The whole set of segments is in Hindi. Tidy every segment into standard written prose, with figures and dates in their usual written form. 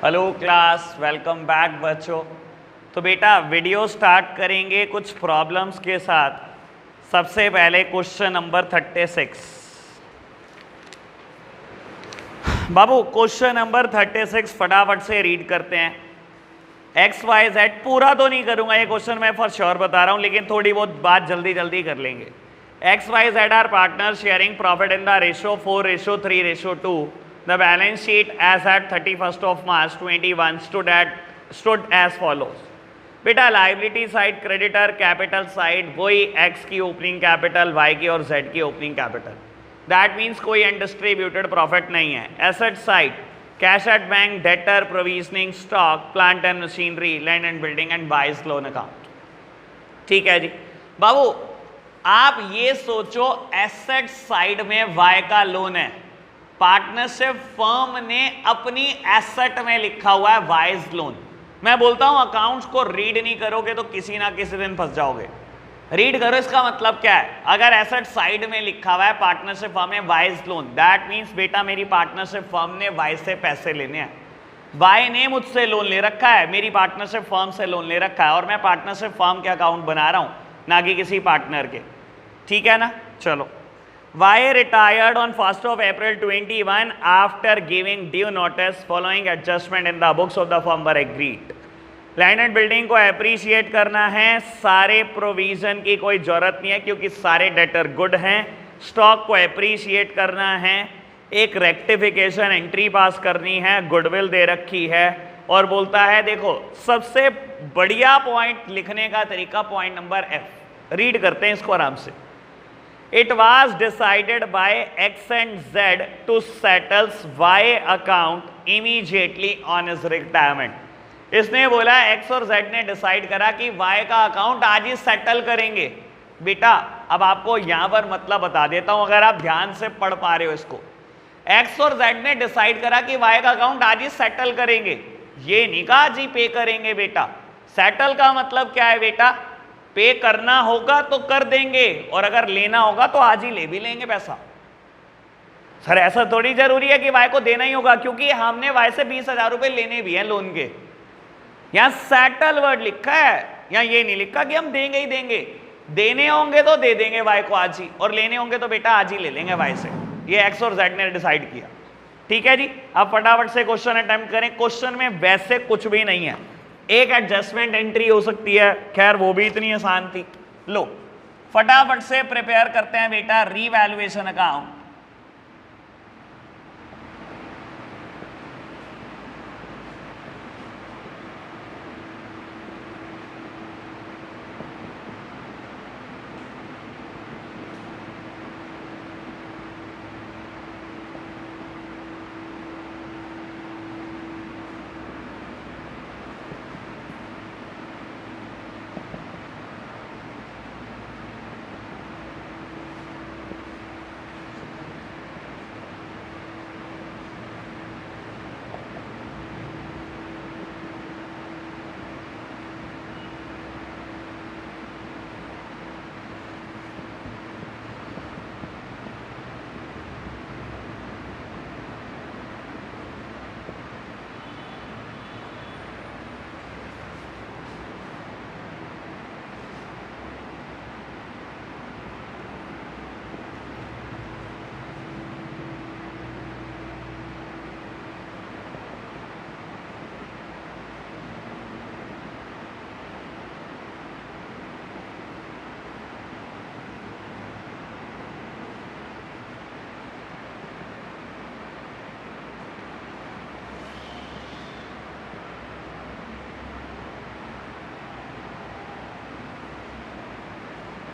हेलो क्लास, वेलकम बैक बच्चों। तो बेटा वीडियो स्टार्ट करेंगे कुछ प्रॉब्लम्स के साथ। सबसे पहले क्वेश्चन नंबर 36। बाबू क्वेश्चन नंबर 36 फटाफट से रीड करते हैं। एक्स वाई जेड पूरा तो नहीं करूंगा ये क्वेश्चन, मैं फॉर श्योर बता रहा हूं, लेकिन थोड़ी बहुत बात जल्दी जल्दी कर लेंगे। X Y Z are partner sharing profit in the ratio 4:3:2। The balance sheet as at 31st of March 21 stood as follows। बेटा liability side creditor, capital side वही एक्स की ओपनिंग कैपिटल, वाई की और जेड की ओपनिंग कैपिटल। दैट मीन्स कोई अनडिस्ट्रीब्यूटेड प्रॉफिट नहीं है। Asset side cash at bank, debtor, provisioning, stock, plant and machinery, land and building and Y's loan account. ठीक है जी बाबू, आप ये सोचो एसेट साइड में वाई का लोन है, पार्टनरशिप फर्म ने अपनी एसेट में लिखा हुआ है वाइज लोन। मैं बोलता हूं अकाउंट्स को रीड नहीं करोगे तो किसी ना किसी दिन फंस जाओगे। रीड करो, इसका मतलब क्या है। अगर एसेट साइड में लिखा हुआ है पार्टनरशिप फर्म ने वाइज लोन, दैट मींस बेटा मेरी पार्टनरशिप फर्म ने वाई से पैसे लेने हैं। वाई ने मुझसे लोन ले रखा है, मेरी पार्टनरशिप फर्म से लोन ले रखा है, और मैं पार्टनरशिप फर्म के अकाउंट बना रहा हूं, ना कि किसी पार्टनर के। ठीक है ना। चलो, Y retired on 1st of April 21 after giving due notice following adjustment in the books of the firm were agreed। Land and building को अप्रिशिएट करना है, सारे प्रोविजन की कोई जरूरत नहीं है क्योंकि सारे डेटर गुड हैं। स्टॉक को अप्रिशिएट करना है, एक रेक्टिफिकेशन एंट्री पास करनी है, गुडविल दे रखी है, और बोलता है देखो सबसे बढ़िया पॉइंट लिखने का तरीका पॉइंट नंबर F। रीड करते हैं इसको आराम से। It was decided by X and Z to settle Y account immediately on his retirement। इसने बोला X और Z ने डिसाइड करा कि Y का अकाउंट आज ही सेटल करेंगे। बेटा अब आपको यहां पर मतलब बता देता हूं, अगर आप ध्यान से पढ़ पा रहे हो इसको। X और Z ने डिसाइड करा कि Y का अकाउंट आज ही सेटल करेंगे, ये नहीं कहा आज ही पे करेंगे। बेटा सेटल का मतलब क्या है बेटा, पे करना होगा तो कर देंगे, और अगर लेना होगा तो आज ही ले भी लेंगे पैसा। सर ऐसा थोड़ी जरूरी है कि वाई को देना ही होगा, क्योंकि हमने वाई से 20,000 रुपए लेने भी हैं लोन के। यहां सेटल वर्ड लिखा है, यहां ये नहीं लिखा कि हम देंगे ही देंगे। देने होंगे तो दे देंगे वाई को आज ही, और लेने होंगे तो बेटा आज ही ले लेंगे वाई से। ये एक्स और जेड ने डिसाइड किया। ठीक है जी, अब फटाफट से क्वेश्चन अटेम्प्ट करें। क्वेश्चन में वैसे कुछ भी नहीं है, एक एडजस्टमेंट एंट्री हो सकती है, खैर वो भी इतनी आसान थी। लो फटाफट से प्रिपेयर करते हैं बेटा रीवैल्यूएशन अकाउंट।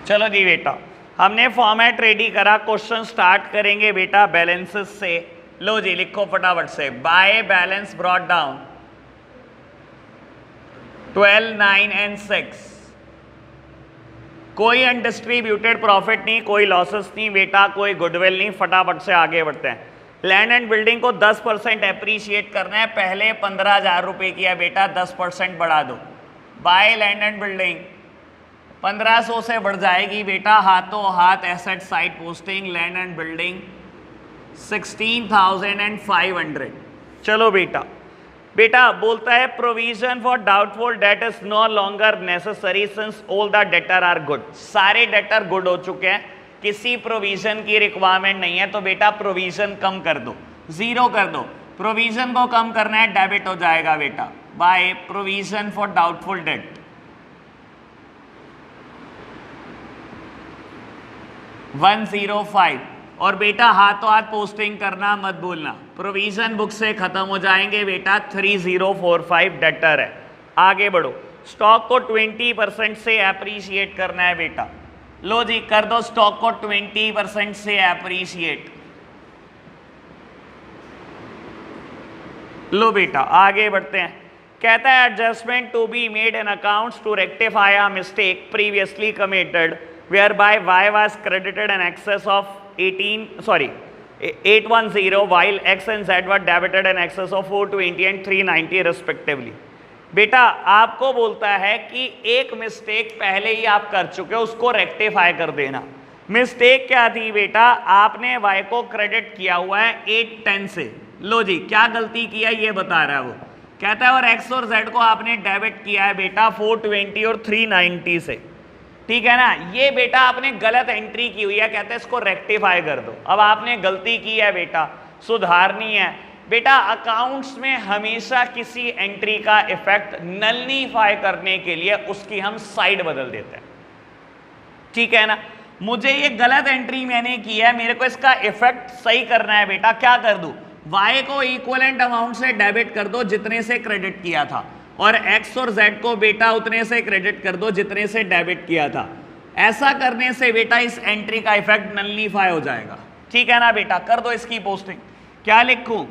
चलो जी बेटा, हमने फॉर्मेट रेडी करा, क्वेश्चन स्टार्ट करेंगे बेटा बैलेंसेस से। लो जी लिखो फटाफट से। Bye balance brought down 12, 9 and 6। कोई अनडिस्ट्रीब्यूटेड प्रॉफिट नहीं, कोई लॉसेस नहीं बेटा, कोई गुडविल नहीं। फटाफट से आगे बढ़ते हैं। लैंड एंड बिल्डिंग को 10% अप्रिशिएट करना है, पहले 15,000 रुपए किया बेटा, 10% बढ़ा दो। बाय लैंड एंड बिल्डिंग 1500 से बढ़ जाएगी बेटा, हाथों हाथ asset side posting land and building 16,500। चलो बेटा बेटा बोलता है provision for doubtful debt is no longer necessary since all the debtor are good. सारे डेटर गुड हो चुके हैं, किसी प्रोविजन की रिक्वायरमेंट नहीं है, तो बेटा प्रोविजन कम कर दो, 0 कर दो। प्रोविजन को कम करना है, डेबिट हो जाएगा बेटा by provision for doubtful date. $105 और बेटा हाथों हाथ पोस्टिंग करना मत भूलना, प्रोविजन बुक से खत्म हो जाएंगे बेटा। 3045 डेटर है। आगे बढ़ो, स्टॉक को 20% से एप्रिशिएट करना है बेटा। लो जी कर दो स्टॉक को 20% से एप्रिशिएट। लो बेटा आगे बढ़ते हैं। कहता है adjustment to be made in accounts to rectify a mistake previously committed whereby y was credited in excess of 810 while x and z were debited in excess of 420 and 390 respectively। बेटा आपको बोलता है कि एक मिस्टेक पहले ही आप कर चुके हो, उसको रेक्टिफाई कर देना। मिस्टेक क्या थी बेटा, आपने y को क्रेडिट किया हुआ है 810 से। लो जी क्या गलती किया ये बता रहा है वो, कहता है और x और z को आपने डेबिट किया है बेटा 420 और 390 से, ठीक है ना। ये बेटा आपने गलत एंट्री की हुई है, कहते हैं इसको रेक्टिफाई कर दो। अब आपने गलती की है बेटा, सुधारनी है बेटा। अकाउंट्स में हमेशा किसी एंट्री का इफेक्ट नलिफाई करने के लिए उसकी हम साइड बदल देते हैं, ठीक है ना। मुझे ये गलत एंट्री मैंने की है, मेरे को इसका इफेक्ट सही करना है बेटा, क्या कर दूं, y को इक्विवेलेंट अमाउंट से डेबिट कर दो जितने से क्रेडिट किया था, और x और z को बेटा उतने से क्रेडिट कर दो जितने से डेबिट किया था। ऐसा करने से बेटा इस एंट्री का इफेक्ट नलिफाई हो जाएगा, ठीक है ना बेटा। कर दो इसकी पोस्टिंग। क्या लिखूं,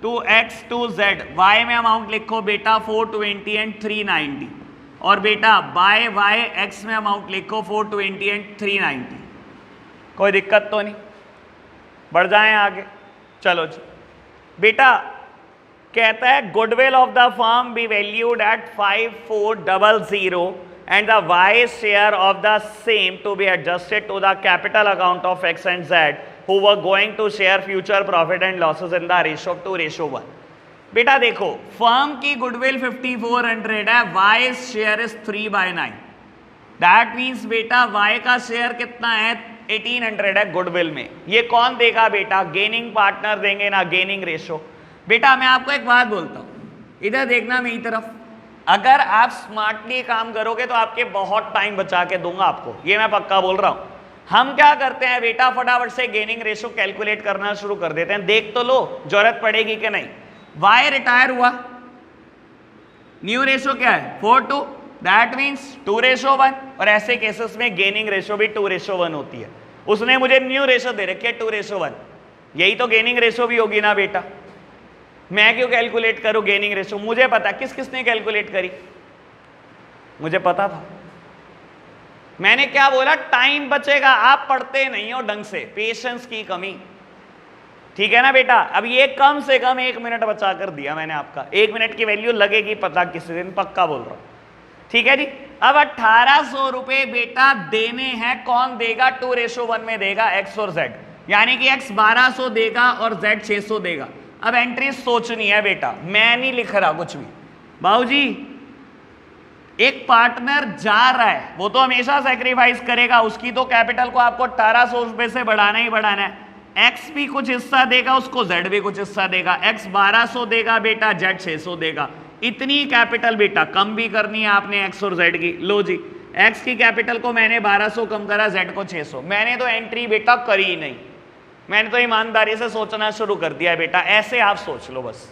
2x 2z, y में अमाउंट लिखो बेटा 420 एंड 390, और बेटा बाय y x में अमाउंट लिखो 420 एंड 390। कोई दिक्कत तो नहीं, बढ़ जाएं आगे। चलो जी बेटा कहता है goodwill of the firm be valued at 5400 and the Y share of the same to be adjusted to the capital account of X and Z who were going to share future profit and losses in the ratio of 2:1। बेटा देखो फर्म की गुडविल 5400 है, Y share is 3/9। That means बेटा वाई का शेयर कितना है, 1800 है गुडविल में। ये कौन देगा बेटा, गेनिंग पार्टनर देंगे ना गेनिंग रेशियो। बेटा मैं आपको एक बात बोलता हूं, इधर देखना मेरी तरफ, अगर आप स्मार्टली काम करोगे तो आपके बहुत टाइम बचा के दूंगा आपको, ये मैं पक्का बोल रहा हूं। हम क्या करते हैं बेटा, फटाफट से गेनिंग रेशियो कैलकुलेट करना शुरू कर देते हैं, देख तो लो जरूरत पड़ेगी कि नहीं। वाई रिटायर हुआ, न्यू रेशियो क्या है 4:2, दैट मीन्स 2:1, और ऐसे केसेस में गेनिंग रेशियो भी 2:1 होती है। उसने मुझे न्यू रेशियो दे रखी है 2:1, यही तो गेनिंग रेशियो भी होगी ना बेटा। मैं क्यों कैलकुलेट करूं गेनिंग रेशियो, मुझे पता किस किसने कैलकुलेट करी, मुझे पता था। मैंने क्या बोला, टाइम बचेगा, आप पढ़ते नहीं हो ढंग से, पेशेंस की कमी, ठीक है ना बेटा। अब ये कम से कम 1 मिनट बचा कर दिया मैंने आपका, 1 मिनट की वैल्यू लगेगी पता किसी दिन, पक्का बोल रहा हूं, ठीक है जी। अब 1800 रुपए बेटा देने हैं, कौन देगा, 2:1 में देगा x और z, यानी कि x 1200 देगा और z 600 देगा। अब एंट्री सोचनी है बेटा, मैं नहीं लिख रहा कुछ भी। बाबूजी एक पार्टनर जा रहा है, वो तो हमेशा सैक्रिफाइस करेगा, उसकी तो कैपिटल को आपको 1800 रुपए से बढ़ाना ही बढ़ाना है। x भी कुछ हिस्सा देगा, उसको z भी कुछ हिस्सा देगा, x 1200 देगा बेटा, z 600 देगा। इतनी कैपिटल बेटा कम भी करनी है आपने x और z की। लो जी x की कैपिटल को मैंने 1200 कम करा, z को 600। मैंने तो एंट्री बेटा करी ही नहीं, मैंने तो ईमानदारी से सोचना शुरू कर दिया है बेटा। ऐसे आप सोच लो, बस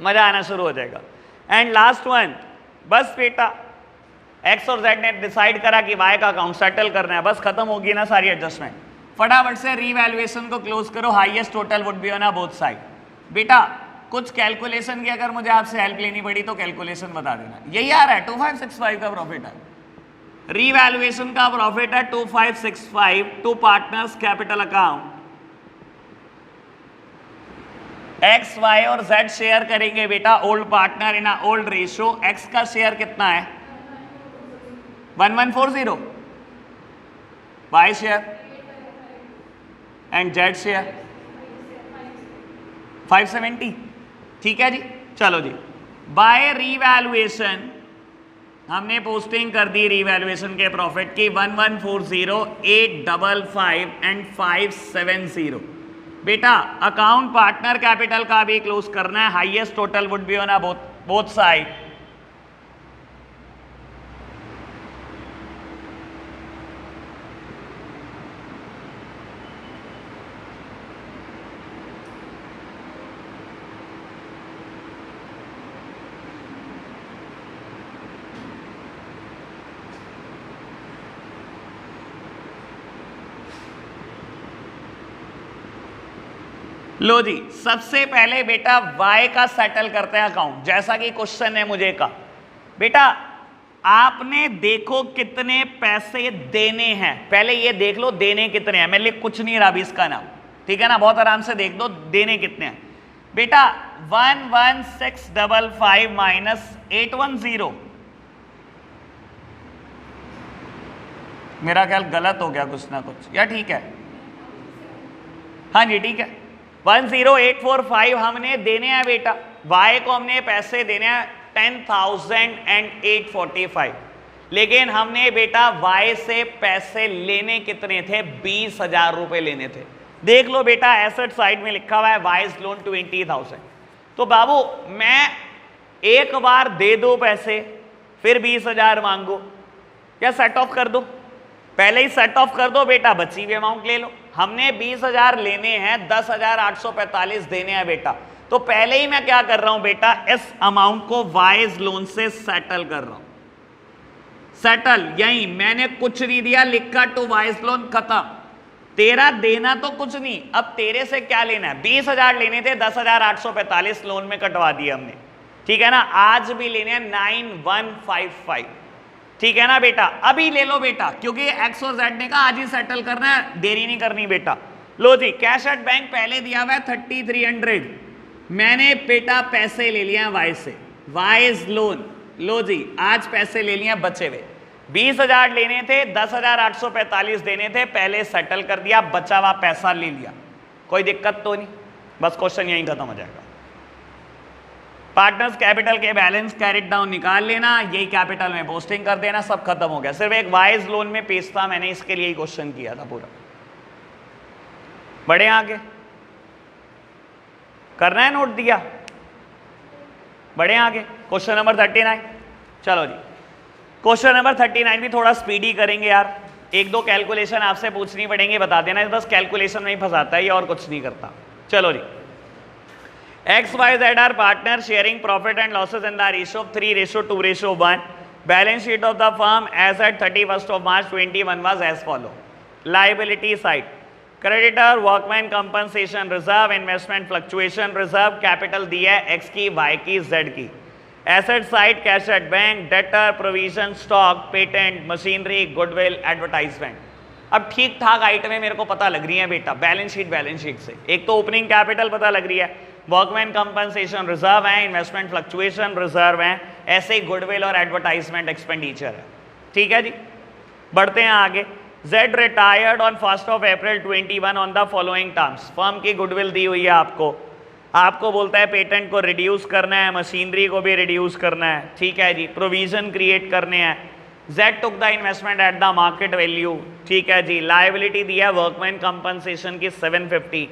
मजा आना शुरू हो जाएगा। एंड लास्ट वन, बस बेटा x और z ने डिसाइड करा कि y का अकाउंट सेटल करना है, बस खत्म होगी ना सारी एडजस्टमेंट। फटाफट से रीवैल्यूएशन को क्लोज करो, highest total would be on both side. बेटा कुछ कैलकुलेशन की अगर मुझे आपसे हेल्प लेनी पड़ी तो कैलकुलेशन बता देना। यही आ रहा है 2565 का प्रॉफिट है, रीवैल्यूएशन का प्रॉफिट है 2565 to partners capital account. X Y और जेड शेयर करेंगे बेटा old partner in old ratio. X का शेयर कितना है 1140, Y share and Z share 570, ठीक है जी। चलो जी, बाय रीवैल्यूएशन हमने पोस्टिंग कर दी रीवैल्यूएशन के प्रॉफिट की 1140, 855 एंड 570। बेटा अकाउंट पार्टनर कैपिटल का भी क्लोज करना है, highest total would be on both side. लो जी, सबसे पहले बेटा वाई का सेटल करते हैं अकाउंट, जैसा कि क्वेश्चन है मुझे का। बेटा आपने देखो कितने पैसे देने हैं, पहले ये देख लो देने कितने हैं, मैं लिख कुछ नहीं रहा अभी इसका नाम, ठीक है ना, बहुत आराम से देख दो देने कितने हैं। बेटा 11655 माइनस 810, मेरा ख्याल गलत हो गया कुछ ना कुछ, या ठीक है? हाँ जी ठीक है, 10845 हमने देने हैं बेटा, वाई को हमने पैसे देने हैं 10,845, लेकिन हमने बेटा वाई से पैसे लेने कितने थे? 20,000 रुपए लेने थे। देख लो बेटा एसेट साइड में लिखा हुआ है वाइज लोन 20,000। तो बाबू मैं एक बार दे दो पैसे फिर 20,000 मांगो, क्या सेट ऑफ कर दो? पहले ही सेट ऑफ कर दो बेटा, बची हुई अमाउंट ले लो। हमने 20,000 लेने हैं, 10,845 देने हैं बेटा, तो पहले ही मैं क्या कर रहा हूं बेटा, इस अमाउंट को वाइज लोन से सेटल कर रहा हूं। सेटल यही, मैंने कुछ नहीं दिया, लिखा टू वाइज लोन, खत्म। तेरा देना तो कुछ नहीं, अब तेरे से क्या लेना है? 20,000 लेने थे, 10,845 लोन में कटवा दिया हमने, ठीक है ना। आज भी लेने हैं 9,155, ठीक है ना बेटा। अभी ले लो बेटा, क्योंकि एक्स और जेड ने कहा आज ही सेटल करना है, देरी नहीं करनी बेटा। लो जी, कैश एट बैंक पहले दिया हुआ है 3,300, मैंने बेटा पैसे ले लिया वाई से, वाइज लोन। लो जी, आज पैसे ले लिया बचे हुए, 20,000 लेने थे, 10,845 देने थे, पहले सेटल कर दिया, बचा हुआ पैसा ले लिया, कोई दिक्कत तो नहीं, बस क्वेश्चन यहीं खत्म हो जाएगा। पार्टनर्स कैपिटल के बैलेंस कैरेट डाउन निकाल लेना, यही कैपिटल में पोस्टिंग कर देना, सब खत्म हो गया। सिर्फ एक वाइज लोन में पेज था, मैंने इसके लिए ही क्वेश्चन किया था पूरा। बढ़े आगे, करना है नोट दिया, बढ़े आगे। क्वेश्चन नंबर 39, चलो जी क्वेश्चन नंबर 39 भी थोड़ा स्पीडी करेंगे यार, एक दो कैलकुलेशन आपसे पूछनी पड़ेंगे, बता देना, बस कैलकुलेशन में ही फंसाता है ये, और कुछ नहीं करता। चलो जी, X, Y, Z are partners sharing profit and losses in the ratio of 3:2:1. Balance sheet of the firm as at 31st of March 21 was as follow. Liability side, creditor workman compensation reserve, investment fluctuation reserve, capital दिया है X की, Y की, Z की। Asset side, cash at bank, debtor, provision, stock, patent, machinery, goodwill, advertisement। अब ठीक ठाक आइटमें मेरे को पता लग रही है बेटा बैलेंस शीट से। एक तो ओपनिंग कैपिटल पता लग रही है, वर्कमैन कंपनसेशन रिजर्व है, इन्वेस्टमेंट फ्लक्चुएशन रिजर्व है, ऐसे ही गुडविल और एडवर्टाइजमेंट एक्सपेंडिचर है, ठीक है जी। बढ़ते हैं आगे। Z retired on 1st of April 21 on the following terms. Firm की गुडविल दी हुई है आपको बोलता है पेटेंट को रिड्यूस करना है, मशीनरी को भी रिड्यूस करना है, ठीक है जी, प्रोविजन क्रिएट करने हैं। Z took the investment at the market value, ठीक है जी। लायबिलिटी दिया है वर्कमैन कंपनसेशन की 750।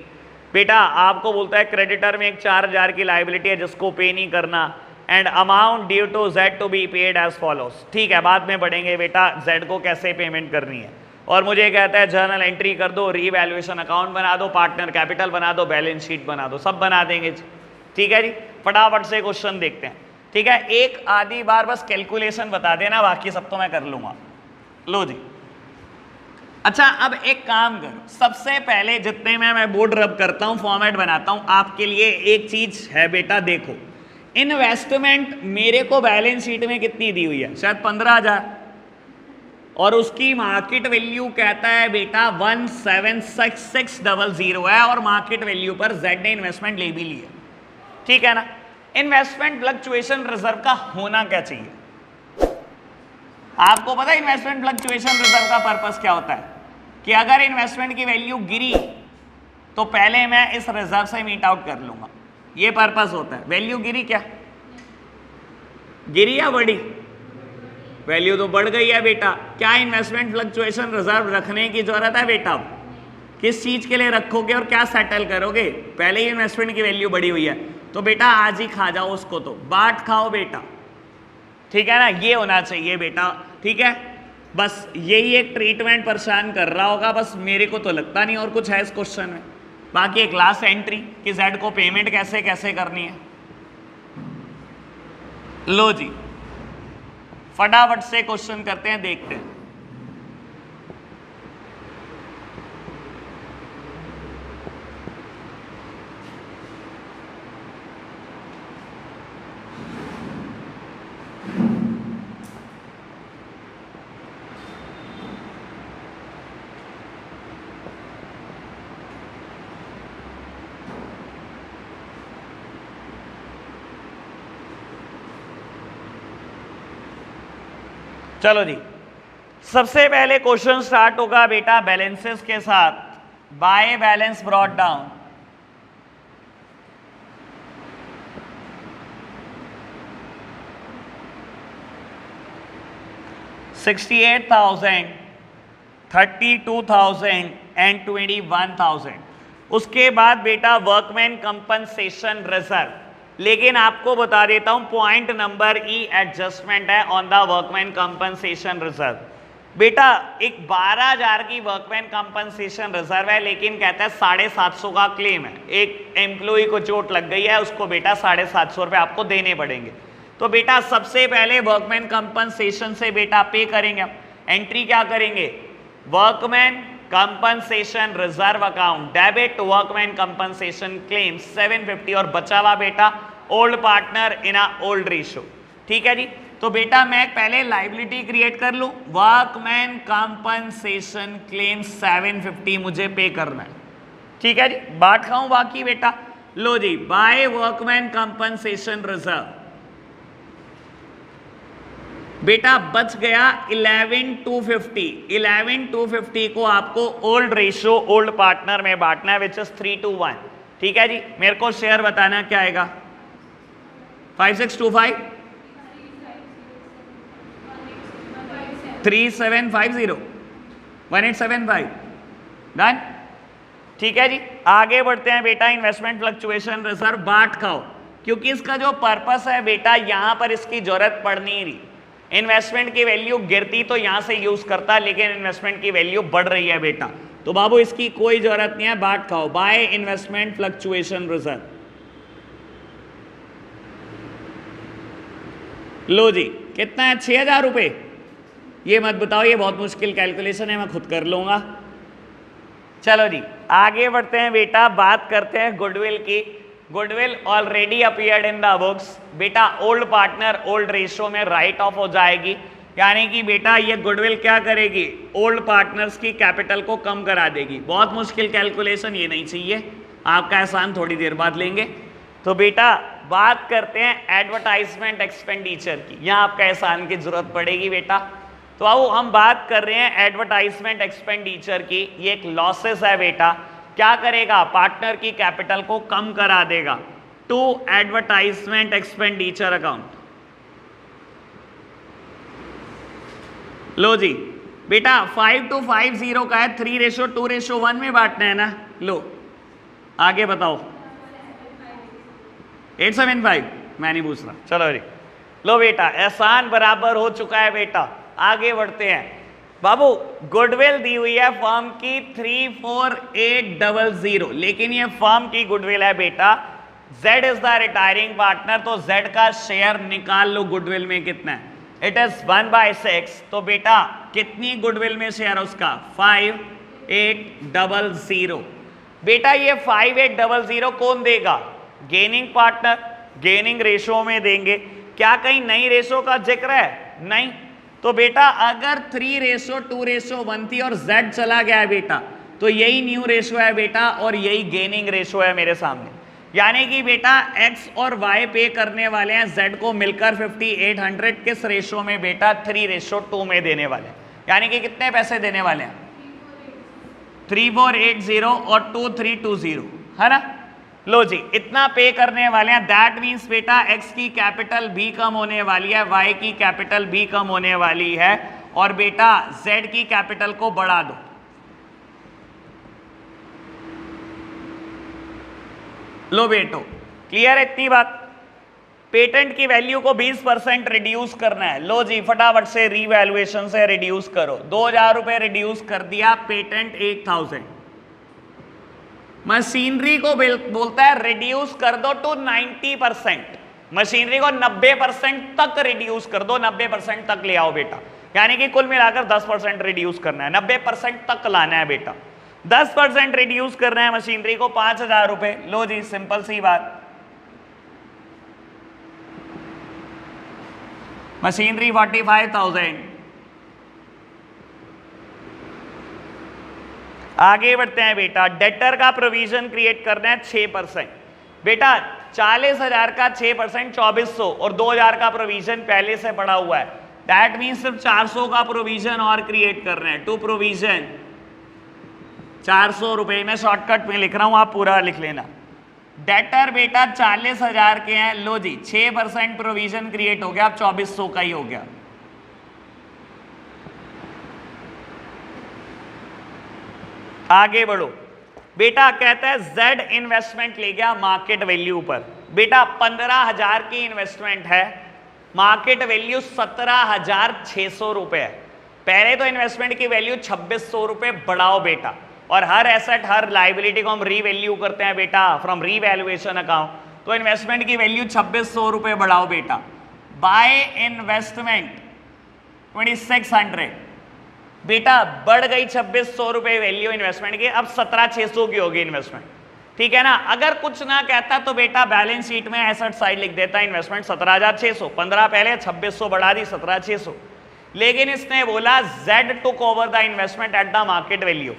बेटा आपको बोलता है क्रेडिटर में एक 4,000 की लायबिलिटी है जिसको पे नहीं करना, and amount due to Z to be paid as follows, ठीक है। बाद में बढ़ेंगे बेटा जेड को कैसे पेमेंट करनी है। और मुझे कहता है जर्नल एंट्री कर दो, रीवैल्यूएशन अकाउंट बना दो, पार्टनर कैपिटल बना दो, बैलेंस शीट बना दो, सब बना देंगे, ठीक है जी। फटाफट से क्वेश्चन देखते हैं, ठीक है। एक आधी बार बस कैलकुलेशन बता देना, बाकी सब तो मैं कर लूंगा। लो जी, अच्छा अब एक काम कर, सबसे पहले जितने में मैं बोर्ड रब करता हूं, फॉर्मेट बनाता हूं, आपके लिए एक चीज है बेटा, देखो इन्वेस्टमेंट मेरे को बैलेंस शीट में कितनी दी हुई है, शायद 15,000, और उसकी मार्केट वैल्यू कहता है बेटा 1,76600 है, और मार्केट वैल्यू पर जेड ने इन्वेस्टमेंट ले भी ली है, ठीक है ना। इन्वेस्टमेंट फ्लक्चुएशन रिजर्व का होना क्या चाहिए, आपको पता है इन्वेस्टमेंट फ्लक्चुएशन रिजर्व का पर्पस क्या होता है, कि अगर इन्वेस्टमेंट की वैल्यू गिरी तो पहले मैं इस रिजर्व से मीट आउट कर लूंगा, ये पर्पस होता है। वैल्यू गिरी क्या? गिरी या बढ़ी? वैल्यू तो बढ़ गई है बेटा। क्या इन्वेस्टमेंट फ्लक्चुएशन रिजर्व रखने की जरूरत है बेटा? किस चीज के लिए रखोगे और क्या सेटल करोगे? पहले ही इन्वेस्टमेंट की वैल्यू बढ़ी हुई है, तो बेटा आज ही खा जाओ उसको, तो बाट खाओ बेटा, ठीक है ना? ये होना चाहिए बेटा, ठीक है? बस यही एक ट्रीटमेंट परेशान कर रहा होगा, बस मेरे को तो लगता नहीं और कुछ है इस क्वेश्चन में। बाकी एक लास्ट एंट्री कि जेड को पेमेंट कैसे कैसे करनी है। लो जी, फटाफट से क्वेश्चन करते हैं, देखते हैं। चलो जी, सबसे पहले क्वेश्चन स्टार्ट होगा बेटा बैलेंसेस के साथ। Bye balance brought down, $68,000, $32,000 and $21,000। उसके बाद बेटा वर्कमैन कंपनसेशन रिजर्व। लेकिन आपको बता देता हूं पॉइंट नंबर ई एडजस्टमेंट है on the workman compensation reserve. बेटा एक 12,000 की वर्कमैन कंपनसेशन रिजर्व है, लेकिन कहता है 750 का क्लेम है। एक एम्प्लॉय को चोट लग गई है, उसको बेटा 750 रुपए आपको देने पड़ेंगे। तो बेटा सबसे पहले वर्कमैन कंपनसेशन से बेटा पे करेंगे। एंट्री क्या करेंगे? Workman compensation reserve account debit workman compensation claim 750 और बचा हुआ बेटा old partner in a old ratio. ठीक है जी। तो बेटा मैं पहले लाइबिलिटी क्रिएट कर लूं, वर्कमैन कंपनसेशन क्लेम 750 मुझे पे करना है। ठीक है जी, बात खाऊं बाकी बेटा। लो जी, बाय वर्कमैन कंपनसेशन रिजर्व बेटा बच गया 11,250। 11,250 को आपको ओल्ड रेशियो ओल्ड पार्टनर में बांटना है, विच इज 3:1। ठीक है जी, मेरे को शेयर बताना क्या आएगा? 5625 3750 1875 डन। ठीक है जी, आगे बढ़ते हैं बेटा। इन्वेस्टमेंट फ्लक्चुएशन रिजर्व बांट खाओ, क्योंकि इसका जो पर्पस है बेटा यहां पर इसकी जरूरत पड़ नहीं रही। इन्वेस्टमेंट की वैल्यू गिरती तो यहां से यूज करता, लेकिन इन्वेस्टमेंट की वैल्यू बढ़ रही है बेटा, तो बाबू इसकी कोई जरूरत नहीं है, बांट खाओ। By investment fluctuation reserve. लो जी, कितना है? 6,000 रुपए। ये मत बताओ, ये बहुत मुश्किल कैलकुलेशन है, मैं खुद कर लूंगा। चलो जी, आगे बढ़ते हैं बेटा, बात करते हैं गुडविल की। Goodwill already appeared in the books. बेटा ओल्ड पार्टनर ओल्ड रेशियो में राइट ऑफ हो जाएगी, यानी कि बेटा ये गुडविल क्या करेगी? ओल्ड पार्टनर्स की कैपिटल को कम करा देगी। बहुत मुश्किल कैलकुलेशन, ये नहीं चाहिए, आपका एहसान थोड़ी देर बाद लेंगे। तो बेटा बात करते हैं एडवर्टाइजमेंट एक्सपेंडिचर की, यहाँ आपका एहसान की जरूरत पड़ेगी बेटा। तो आओ हम बात कर रहे हैं एडवर्टाइजमेंट एक्सपेंडिचर की। ये एक लॉसेस है बेटा, क्या करेगा? पार्टनर की कैपिटल को कम करा देगा। To advertisement expenditure account. लो जी बेटा 5250 का है, 3:2:1 में बांटना है ना। लो आगे बताओ। 875 मैं नहीं पूछ रहा, चलो जी। लो बेटा एहसान बराबर हो चुका है बेटा, आगे बढ़ते हैं बाबू। गुडविल दी हुई है फर्म की 34,800, लेकिन ये फर्म की गुडविल है बेटा। Z is the retiring partner, तो Z का शेयर निकाल लो गुडविल में कितना है? It is 1/6। तो बेटा कितनी गुडविल में शेयर है उसका? 5,800। बेटा ये 5,800 कौन देगा? Gaining partner. गेनिंग रेशो में देंगे। क्या कहीं नई रेशो का जिक्र है? नहीं। तो बेटा अगर 3:2:1 थी और Z चला गया है बेटा, तो यही न्यू रेशो है बेटा और यही गेनिंग रेशो है मेरे सामने। यानी कि बेटा X और Y पे करने वाले हैं Z को मिलकर 5,800, किस रेशो में बेटा? 3:2 में देने वाले हैं। यानी कि कितने पैसे देने वाले हैं? 3,480 और 2,320, है ना। लो जी, इतना पे करने वाले हैं, दैट मीन्स बेटा x की कैपिटल भी कम होने वाली है, y की कैपिटल भी कम होने वाली है, और बेटा z की कैपिटल को बढ़ा दो। लो बेटो, क्लियर है इतनी बात? पेटेंट की वैल्यू को 20% रिड्यूस करना है। लो जी, फटाफट से रीवैल्यूएशन से रिड्यूस करो। 2000 रुपए रिड्यूस कर दिया, पेटेंट 8000। मशीनरी को बोलता है रिड्यूस कर दो टू 90%। मशीनरी को 90% तक रिड्यूस कर दो, 90% तक ले आओ बेटा, यानी कि कुल मिलाकर 10% रिड्यूस करना है, 90% तक लाना है बेटा। 10% रिड्यूस करना है मशीनरी को, 5000 रुपए। लो जी, सिंपल सी बात, मशीनरी 45,000। आगे बढ़ते हैं बेटा, डेटर का प्रोविजन क्रिएट करना है 6%। बेटा 40,000 का 6% 2400, और 2000 का प्रोविजन पहले से पड़ा हुआ है, दैट मीन्स सिर्फ 400 का प्रोविजन और क्रिएट करना है। टू प्रोविजन 400 रुपए, मैं शॉर्टकट में लिख रहा हूं, आप पूरा लिख लेना। डेटर बेटा 40,000 के हैं। लो जी, 6% प्रोविजन क्रिएट हो गया, अब 2400 का ही हो गया। आगे बढ़ो बेटा, कहता है जेड इन्वेस्टमेंट ले गया मार्केट वैल्यू पर। बेटा 15,000 की इन्वेस्टमेंट है, मार्केट वैल्यू 17,600 रुपए है। पहले तो इन्वेस्टमेंट की वैल्यू 2600 रुपए बढ़ाओ बेटा, और हर एसेट हर लाइबिलिटी को हम रीवैल्यू करते हैं बेटा फ्रॉम रीवैल्यूएशन अकाउंट, तो इन्वेस्टमेंट की वैल्यू 2600 रुपए बढ़ाओ बेटा। बाय इन्वेस्टमेंट 2600, बेटा बढ़ गई 2600 रुपए वैल्यू इन्वेस्टमेंट की, अब 17,600 की होगी इन्वेस्टमेंट, ठीक है ना। अगर कुछ ना कहता तो बेटा बैलेंस शीट में एसेट साइड लिख देता, इन्वेस्टमेंट 17,600, 15 पहले 2600 बढ़ा दी 17,600, लेकिन इसने बोला Z took over the investment at the market value.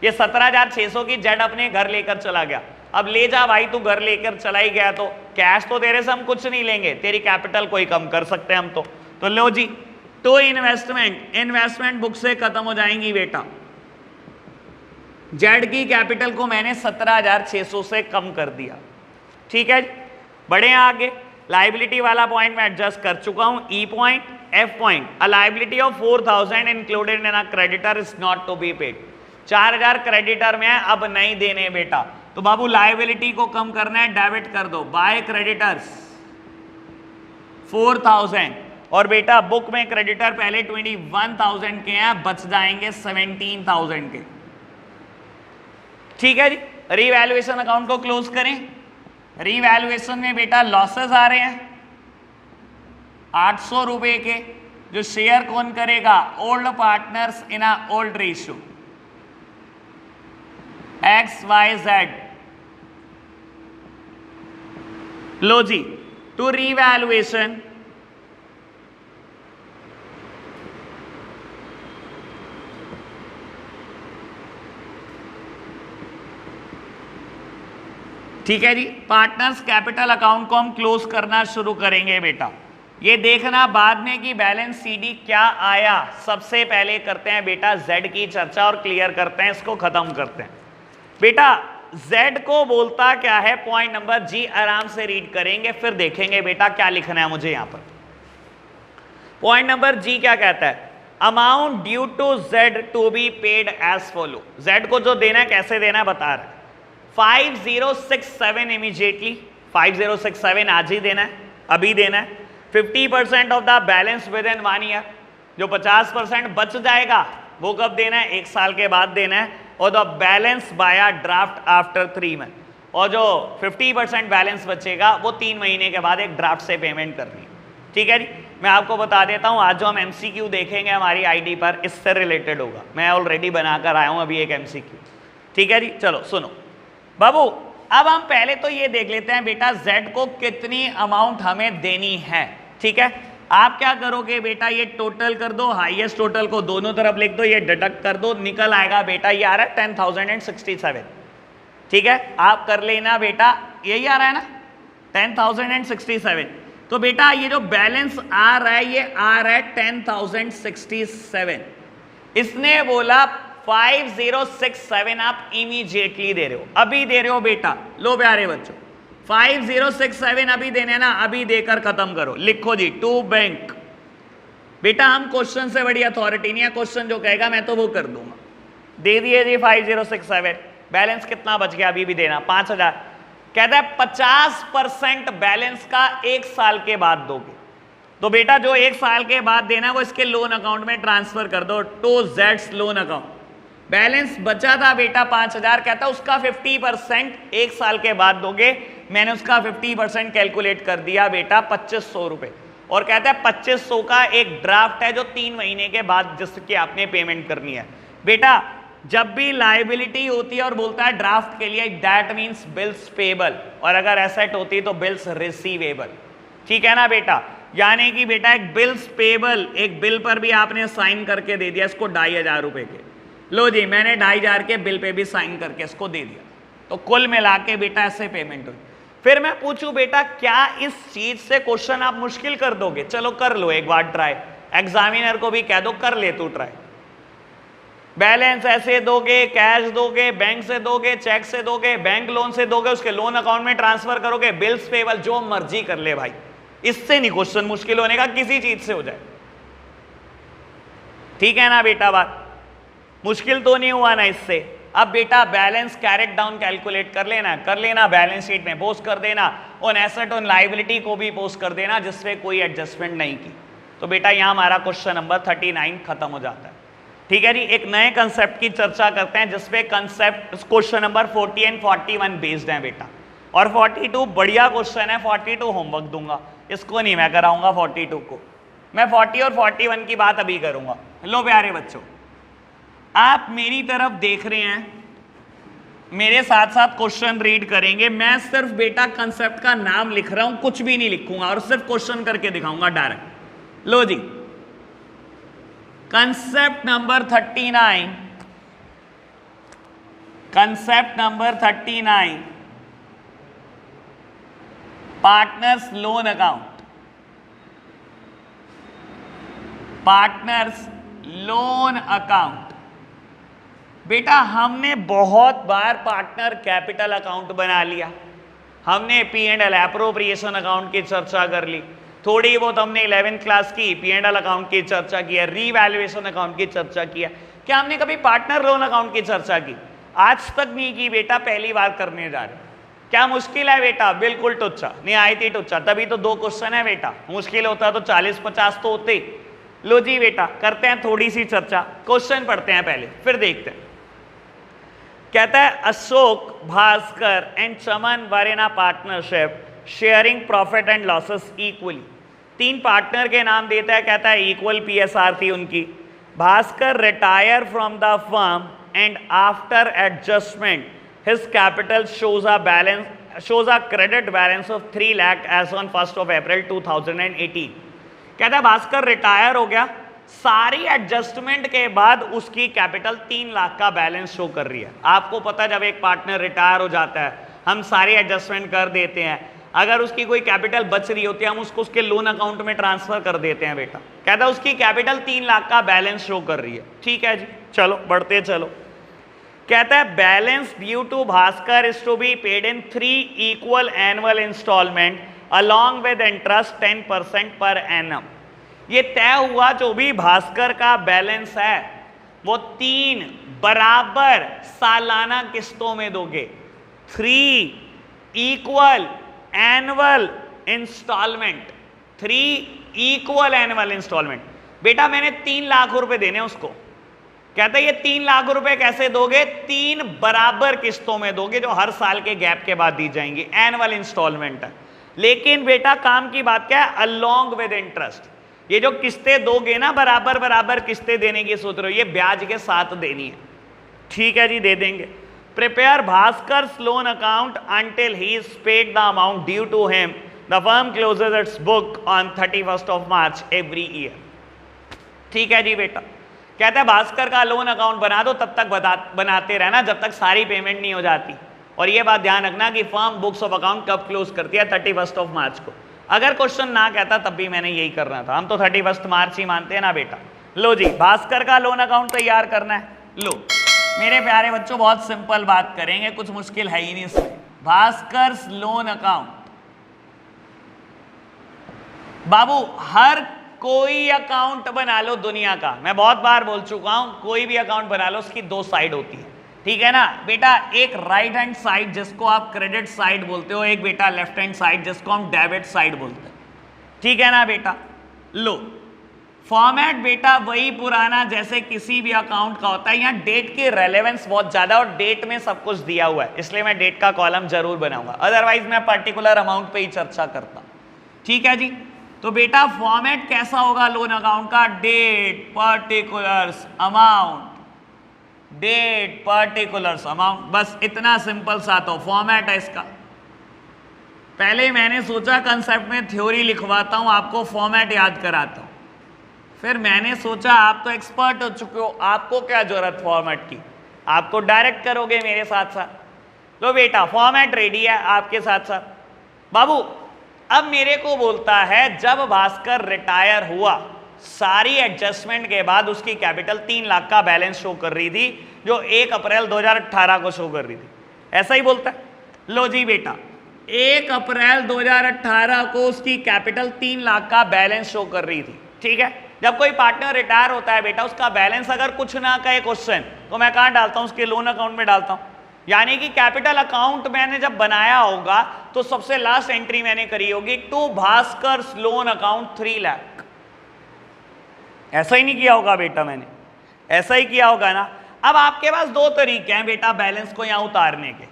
ये 17,600 की जेड अपने घर लेकर चला गया। अब ले जा भाई, तू घर लेकर चला ही गया तो कैश तो तेरे से हम कुछ नहीं लेंगे, तेरी कैपिटल को ही कम कर सकते हैं हम तो लो जी, तो इन्वेस्टमेंट बुक से खत्म हो जाएंगी बेटा। जेड की कैपिटल को मैंने 17,600 से कम कर दिया, ठीक है। बढ़े आगे, लाइबिलिटी वाला पॉइंट मैं एडजस्ट कर चुका हूं। E point, F point, a liability of 4,000 included in a creditor is not to be paid. 4,000 creditor में है, अब नहीं देने बेटा, तो बाबू लाइबिलिटी को कम करना है, डेबिट कर दो बाय क्रेडिटर्स 4,000, और बेटा बुक में क्रेडिटर पहले 21,000 के हैं, बच जाएंगे 17,000 के, ठीक है जी। रीवैल्यूएशन अकाउंट को क्लोज करें। रीवैल्यूएशन में बेटा लॉसेस आ रहे हैं 800 रुपए के, जो शेयर कौन करेगा? Old partners in a old ratio XYZ। लो जी, टू रीवैल्यूएशन ठीक है जी। पार्टनर्स कैपिटल अकाउंट को हम क्लोज करना शुरू करेंगे बेटा। ये देखना बाद में कि बैलेंस सीडी क्या आया, सबसे पहले करते हैं बेटा जेड की चर्चा और क्लियर करते हैं, इसको खत्म करते हैं बेटा। जेड को बोलता क्या है, पॉइंट नंबर जी, आराम से रीड करेंगे फिर देखेंगे बेटा क्या लिखना है मुझे यहां पर। पॉइंट नंबर जी क्या कहता है? Amount due to Z to be paid as follow. Z को जो देना है कैसे देना है बता रहा है। 5067 इमीडिएटली, 5067 आज ही देना है, अभी देना है। 50% of the balance with in 1 year, जो 50% बच जाएगा वो कब देना है? 1 साल के बाद देना है। और the balance bye draft after 3 month, और जो 50% बैलेंस बचेगा वो 3 महीने के बाद एक ड्राफ्ट से पेमेंट करनी है, ठीक है जी। मैं आपको बता देता हूं, आज जो हम MCQ देखेंगे हमारी आईडी पर, इससे रिलेटेड होगा। मैं ऑलरेडी बनाकर आया हूं अभी एक MCQ, ठीक है जी। चलो सुनो बाबू, अब हम पहले तो ये देख लेते हैं बेटा जेड को कितनी अमाउंट हमें देनी है, ठीक है। आप क्या करोगे बेटा, ये टोटल कर दो, हाईएस्ट टोटल को दोनों तरफ लिख दो, ये डिडक्ट कर दो, निकल आएगा बेटा ये आ रहा है 10,067, ठीक है। आप कर लेना बेटा, यही आ रहा है ना 10,067। तो बेटा ये जो बैलेंस आ रहा है ये आ रहा है 10,067। इसने बोला 5067 आप इमीडिएटली दे रहे हो, अभी दे रहे हो बेटा। लो प्यारे बच्चों 5067 अभी देने ना, अभी देकर खत्म करो। लिखो जी टू बैंक। बेटा हम क्वेश्चन से बड़ी अथॉरिटी नहीं है, क्वेश्चन जो कहेगा मैं तो वो कर दूंगा। दे दिए जी 5067। बैलेंस कितना बच गया अभी भी देना 5000। कहता है 50% बैलेंस का 1 साल के बाद दोगे। तो बेटा जो 1 साल के बाद देना वो इसके लोन अकाउंट में ट्रांसफर कर दो, टू जेड्स लोन अकाउंट। बैलेंस बचा था बेटा 5000, कहता है उसका 50% 1 साल के बाद दोगे। मैंने उसका 50% कैलकुलेट कर दिया बेटा 2500 रुपए। और कहता है 2500 का एक ड्राफ्ट है जो 3 महीने के बाद जिसकी आपने पेमेंट करनी है। बेटा जब भी लायबिलिटी होती है और बोलता है ड्राफ्ट के लिए, दैट मीन्स बिल्स पेबल, और अगर एसेट होती तो बिल्स रिसीवेबल। ठीक है ना बेटा, यानी कि बेटा एक बिल्स पेबल, एक बिल पर भी आपने साइन करके दे दिया इसको 2500 रुपए के। लो जी मैंने 2500 के बिल पे भी साइन करके इसको दे दिया, तो कुल मिला के बेटा ऐसे पेमेंट हुई। फिर मैं पूछूं बेटा क्या इस चीज से क्वेश्चन आप मुश्किल कर दोगे? चलो कर लो एक बार ट्राई, एग्जामिनर को भी कह दो कर ले तू ट्राई। बैलेंस ऐसे दोगे, कैश दोगे, बैंक से दोगे, चेक से दोगे, बैंक लोन से दोगे, उसके लोन अकाउंट में ट्रांसफर करोगे, बिल्स पेबल, जो मर्जी कर ले भाई, इससे नहीं क्वेश्चन मुश्किल होने का, किसी चीज से हो जाए। ठीक है ना बेटा, बात मुश्किल तो नहीं हुआ ना इससे। अब बेटा बैलेंस कैरेट डाउन कैलकुलेट कर लेना बैलेंस शीट में पोस्ट कर देना, ऑन एसेट ऑन लायबिलिटी को भी पोस्ट कर देना जिससे कोई एडजस्टमेंट नहीं की। तो बेटा यहां हमारा क्वेश्चन नंबर 39 खत्म हो जाता है। ठीक है जी, एक नए कंसेप्ट की चर्चा करते हैं जिसपे concept question number 40 and 41 based है बेटा, और 42 बढ़िया क्वेश्चन है। 42 होमवर्क दूंगा, इसको नहीं मैं कराऊंगा 42 को, मैं 40 और 41 की बात अभी करूंगा। लो प्यारे बच्चों आप मेरी तरफ देख रहे हैं, मेरे साथ साथ क्वेश्चन रीड करेंगे। मैं सिर्फ बेटा कंसेप्ट का नाम लिख रहा हूं, कुछ भी नहीं लिखूंगा और सिर्फ क्वेश्चन करके दिखाऊंगा डायरेक्ट। लो जी concept number 39, concept number 39 partners loan account, partners loan account. बेटा हमने बहुत बार पार्टनर कैपिटल अकाउंट बना लिया, हमने P&L एप्रोप्रिएशन अकाउंट की चर्चा कर ली, थोड़ी बहुत हमने 11th क्लास की P&L अकाउंट की चर्चा किया, रीवैल्यूएशन अकाउंट की चर्चा किया। क्या हमने कभी पार्टनर लोन अकाउंट की चर्चा की? आज तक नहीं की बेटा, पहली बार करने जा रहे। क्या मुश्किल है बेटा? बिल्कुल टुच्चा, नहीं आई थी टुच्चा, तभी तो 2 क्वेश्चन है बेटा, मुश्किल होता तो 40-50 तो होते। लो जी बेटा करते हैं थोड़ी सी चर्चा, क्वेश्चन पढ़ते हैं पहले फिर देखते हैं। कहता है Ashok, Bhaskar and Chaman were in a partnership sharing profit and losses equally. 3 partner के नाम देता है, कहता है इक्वल PSR थी उनकी। Bhaskar retire from the firm and after adjustment his capital shows a credit balance of 3 lakh as on 1 April 2018। कहता है भास्कर रिटायर हो गया, सारी एडजस्टमेंट के बाद उसकी कैपिटल 3 लाख का बैलेंस शो कर रही है। आपको पता है जब एक पार्टनर रिटायर हो जाता है हम सारी एडजस्टमेंट कर देते हैं, अगर उसकी कोई कैपिटल बच रही होती है हम उसको उसके लोन अकाउंट में ट्रांसफर कर देते हैं बेटा। कहता है उसकी कैपिटल 3 लाख का बैलेंस शो कर रही है। ठीक है जी, चलो बढ़ते चलो। कहता है balance due to Bhaskar is to be paid in 3 equal annual instalment along with interest 10% per annum. ये तय हुआ जो भी भास्कर का बैलेंस है वो 3 बराबर सालाना किस्तों में दोगे। 3 equal annual instalment, 3 equal annual instalment. बेटा मैंने 3 लाख रुपए देने उसको। कहता है ये 3 लाख रुपए कैसे दोगे? 3 बराबर किस्तों में दोगे जो हर साल के गैप के बाद दी जाएंगी, एनुअल इंस्टॉलमेंट है। लेकिन बेटा काम की बात क्या है? Along with interest. ये जो किस्तें दोगे ना बराबर बराबर किस्तें देने की सोच रहे हो, ये ब्याज के साथ देनी है। ठीक है जी, दे देंगे। Prepare Bhaskar's loan account until he is paid the amount due to him. The firm closes its book on 31 March every year. ठीक है जी बेटा, कहता है भास्कर का लोन अकाउंट बना दो, तब तक बनाते रहना जब तक सारी पेमेंट नहीं हो जाती। और ये बात ध्यान रखना कि फर्म बुक्स ऑफ अकाउंट कब क्लोज करती है? 31 मार्च को। अगर क्वेश्चन ना कहता तब भी मैंने यही करना था, हम तो 31 मार्च ही मानते हैं ना बेटा। लो जी भास्कर का लोन अकाउंट तैयार करना है। लो मेरे प्यारे बच्चों बहुत सिंपल बात करेंगे, कुछ मुश्किल है ही नहीं इसमें। भास्कर लोन अकाउंट, बाबू हर कोई अकाउंट बना लो दुनिया का, मैं बहुत बार बोल चुका हूं, कोई भी अकाउंट बना लो उसकी दो साइड होती है, ठीक है ना बेटा। एक राइट हैंड साइड जिसको आप क्रेडिट साइड बोलते हो, एक बेटा लेफ्ट हैंड साइड जिसको हम डेबिट साइड बोलते हैं, ठीक है ना बेटा। लो फॉर्मेट बेटा वही पुराना जैसे किसी भी अकाउंट का होता है। यहाँ डेट की रेलेवेंस बहुत ज्यादा और डेट में सब कुछ दिया हुआ है, इसलिए मैं डेट का कॉलम जरूर बनाऊंगा, अदरवाइज मैं पर्टिकुलर अमाउंट पे ही चर्चा करता, ठीक है जी। तो बेटा फॉर्मेट कैसा होगा लोन अकाउंट का, date particulars amount, date particulars amount, बस इतना सिंपल सा तो फॉर्मेट है इसका। पहले मैंने सोचा कंसेप्ट में थ्योरी लिखवाता हूं, आपको फॉर्मेट याद कराता हूं, फिर मैंने सोचा आप तो एक्सपर्ट हो चुके हो, आपको क्या जरूरत फॉर्मेट की, आपको डायरेक्ट करोगे मेरे साथ साथ। लो बेटा फॉर्मेट रेडी है आपके साथ साथ। बाबू अब मेरे को बोलता है जब भास्कर रिटायर हुआ, सारी एडजस्टमेंट के बाद उसकी कैपिटल 3 लाख का बैलेंस शो कर रही थी, जो 1 अप्रैल 2018 को शो कर रही थी, ऐसा ही बोलता है। लो जी बेटा 1 अप्रैल 2018 को उसकी कैपिटल 3 लाख का बैलेंस शो कर रही थी, ठीक है। जब कोई पार्टनर रिटायर होता है बेटा, उसका बैलेंस अगर कुछ ना कहे क्वेश्चन, तो मैं कहां डालता हूं, उसके लोन अकाउंट में डालता हूं। यानी कि कैपिटल अकाउंट मैंने जब बनाया होगा तो सबसे लास्ट एंट्री मैंने करी होगी to Bhaskar loan account 3 lakh. ऐसा ही नहीं किया होगा बेटा, मैंने ऐसा ही किया होगा ना। अब आपके पास दो तरीके हैं बेटा बैलेंस को यहां उतारने के,